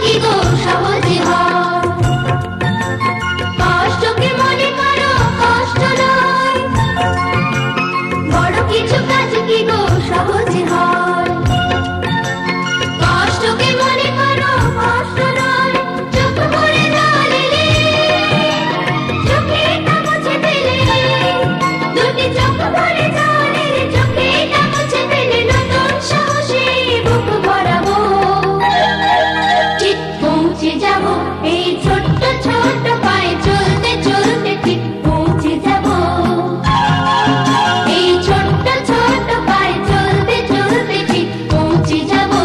কি গো সহজে হয়, কষ্টকে মনে করো কষ্ট নয়, বড় কিছু কাজ কি গো সহজে হয়, কষ্টকে মনে করো কষ্ট নয়, চোখ ভরে জল এলে চোখেটা মুছে ফেলে, দুটি চোখ ভরে জল এলে চোখেটা মুছে ফেলে নতুন সাহসে বুক ভরাবো, ঠিক পৌঁছে যাবো এই ছোট্ট ছোট্ট পায়ে চলতে চলতে, ঠিক পৌঁছে যাবো এই ছোট্ট ছোট্ট পায়ে চলতে চলতে, ঠিক পৌঁছে যাবো।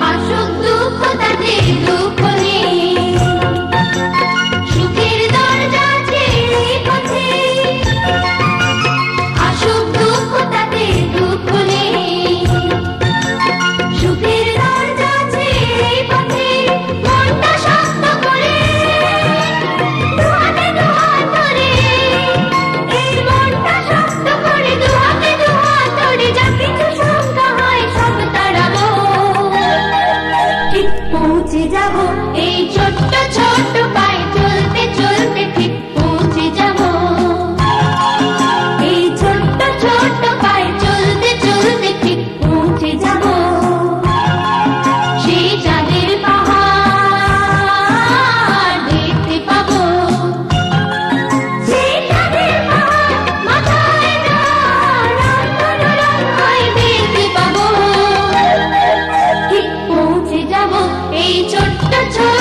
আসুক দুঃখ তাতে দুঃখ নেই, সুখের দরজা আছে এই পথে, আসুক দুঃখ তাতে দুঃখ নেই, সুখের দরজা আছে এই পথে, মনটা শক্ত করে দুহাতে দুহাত ধরে, এই মনটা শক্ত করে দুহাতে দুহাত ধরে, যা কিছু শঙ্কা হয় সব তাড়াবো, ঠিক পৌঁছে যাবো এই ছোট্ট ছোট্ট পায়ে চলতে চলতে, ঠিক পৌঁছে যাবো এই ছোট্ট ছোট্ট পায়ে চলতে চলতে, ঠিক পৌঁছে যাবো সেই চাঁদের পাহাড় দেখতে পাবো, সেই চাঁদের পাহাড় মাথায় রং হয়ে দেখতে পাবো, ঠিক পৌঁছে যাবো এই ছোট্ট ছোট্ট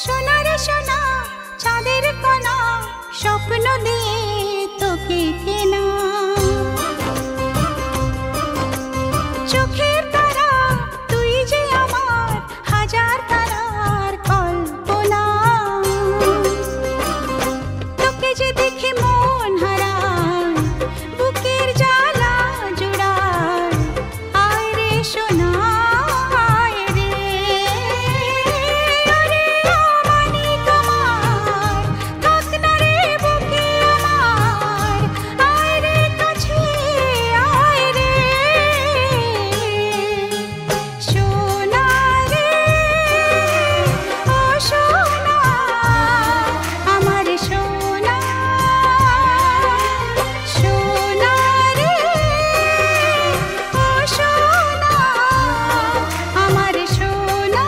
সোনা রে সোনা চাঁদের কণা স্বপ্ন দিয়ে তোকে কেনা চোখের তারা তুই যে আমার হাজার তারার কল্পনা তোকে যে দেখে মন হারায় বুকের জ্বালা জুড়ায় আয় রে সোনা আয় রে ওরে অমানিক আমার থাক না রে বুকে আমার আয় রে কাছে আয় রে সোনা রে ও সোনা আমার সোনা সোনা রে ও সোনা আমার সোনা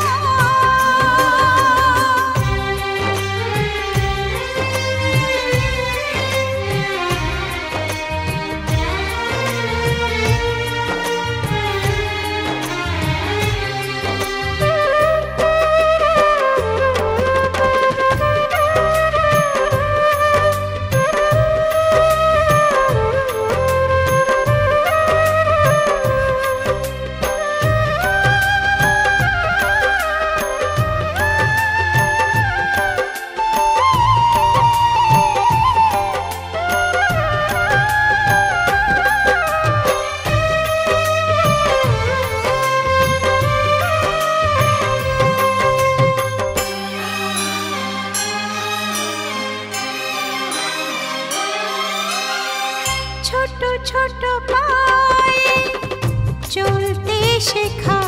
ছোট ছোট পায়ে চলতে শেখা